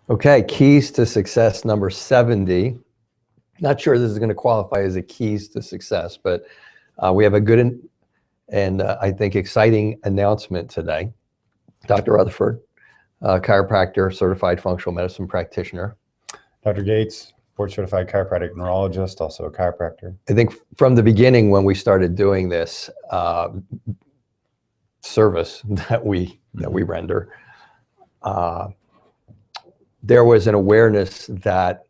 Okay, keys to success number 70. Not sure this is going to qualify as a keys to success, but we have a good and I think exciting announcement today. Dr. Rutherford, chiropractor, certified functional medicine practitioner. Dr. Gates, board-certified chiropractic neurologist, also a chiropractor. I think from the beginning when we started doing this service that we render, there was an awareness that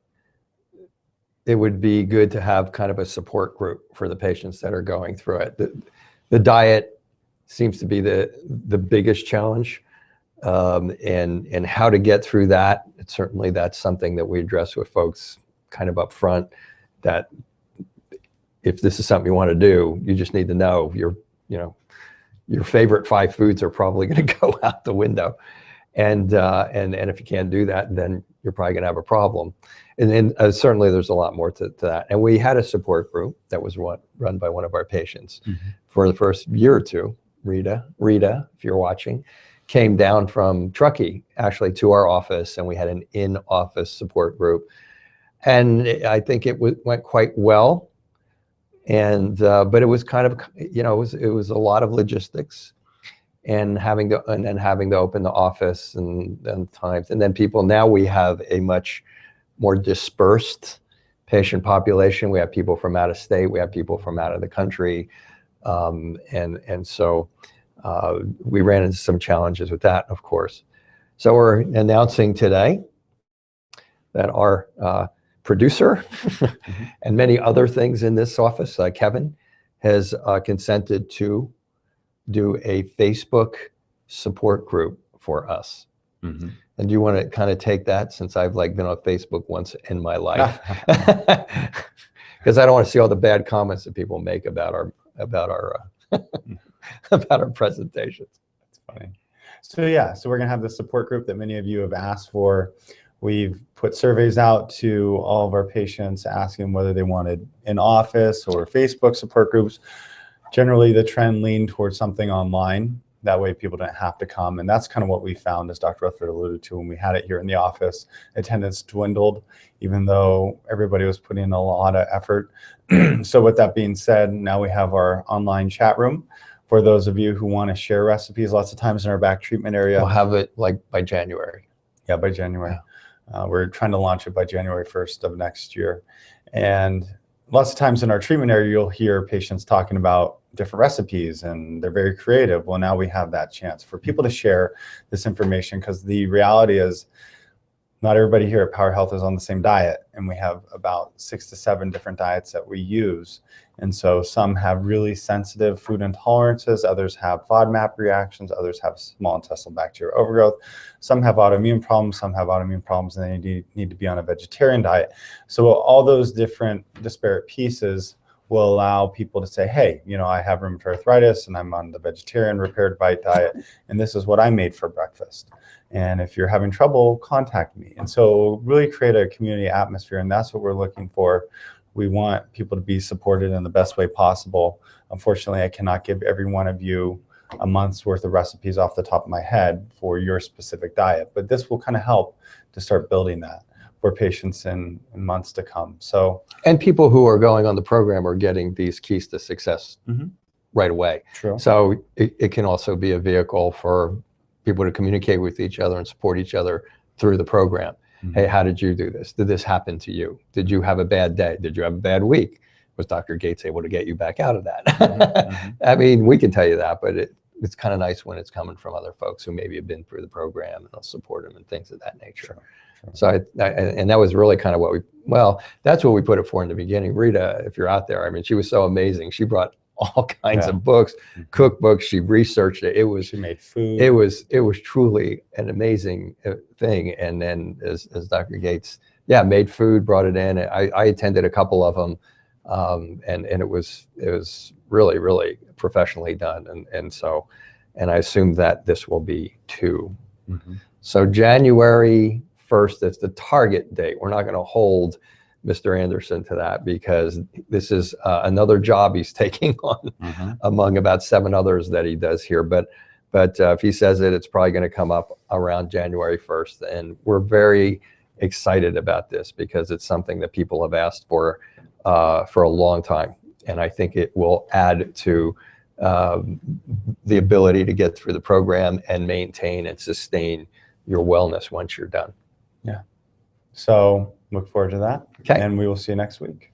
it would be good to have kind of a support group for the patients that are going through it. The diet seems to be the biggest challenge, and how to get through that. Certainly that's something that we address with folks kind of up front, that if this is something you want to do, you just need to know your favorite 5 foods are probably going to go out the window. And if you can't do that, then you're probably going to have a problem. And certainly there's a lot more to that. And we had a support group that was run by one of our patients for the first year or two. Rita, if you're watching, came down from Truckee actually to our office, and we had an in-office support group. And I think it went quite well. And but it was kind of, it was a lot of logistics. And having to open the office and times, and then people. Now we have a much more dispersed patient population. We have people from out of state. We have people from out of the country, and so we ran into some challenges with that, of course. So we're announcing today that our producer and many other things in this office, Kevin, has consented to do a Facebook support group for us. And do you want to kind of take that, since I've been on Facebook once in my life? Because I don't want to see all the bad comments that people make about our about our presentations. That's funny. So we're gonna have the support group that many of you have asked for. We've put surveys out to all of our patients asking whether they wanted in office or Facebook support groups. Generally, the trend leaned towards something online. That way people don't have to come. And that's kind of what we found, as Dr. Rutherford alluded to, when we had it here in the office. Attendance dwindled, even though everybody was putting in a lot of effort. So with that being said, now we have our online chat room for those of you who want to share recipes. Lots of times in our back treatment area. We'll have it by January. Yeah, by January. Yeah. We're trying to launch it by January 1st of next year. And lots of times in our treatment area, you'll hear patients talking about different recipes, and they're very creative. Well, now we have that chance for people to share this information, because the reality is not everybody here at Power Health is on the same diet, and we have about 6 to 7 different diets that we use. And so some have really sensitive food intolerances, others have FODMAP reactions, others have small intestinal bacterial overgrowth, some have autoimmune problems, and they need to be on a vegetarian diet. So all those different disparate pieces will allow people to say, hey, I have rheumatoid arthritis and I'm on the vegetarian repaired bite diet, and this is what I made for breakfast. And if you're having trouble, contact me. And so really create a community atmosphere, and that's what we're looking for. We want people to be supported in the best way possible. Unfortunately, I cannot give every one of you a month's worth of recipes off the top of my head for your specific diet, but this will kind of help to start building that for patients in months to come. So, and people who are going on the program are getting these keys to success right away. True. So it can also be a vehicle for people to communicate with each other and support each other through the program. Hey, how did you do this? Did this happen to you? Did you have a bad day? Did you have a bad week? Was Dr. Gates able to get you back out of that? I mean, we can tell you that, but it's kind of nice when it's coming from other folks who maybe have been through the program, and they'll support them and things of that nature. Sure. So and that was really kind of that's what we put it for in the beginning. Rita, if you're out there, I mean, she was so amazing. She brought all kinds of books, cookbooks. She researched it. She made food. It was truly an amazing thing. And then as Dr. Gates, made food, brought it in. I attended a couple of them, and it was really, really professionally done. And I assume that this will be 2. So January 1st is the target date. We're not going to hold Mr. Anderson to that, because this is another job he's taking on among about 7 others that he does here. But But if he says it, it's probably going to come up around January 1st. And we're very excited about this because it's something that people have asked for a long time. And I think it will add to the ability to get through the program and maintain and sustain your wellness once you're done. Yeah. So look forward to that. Okay. And we will see you next week.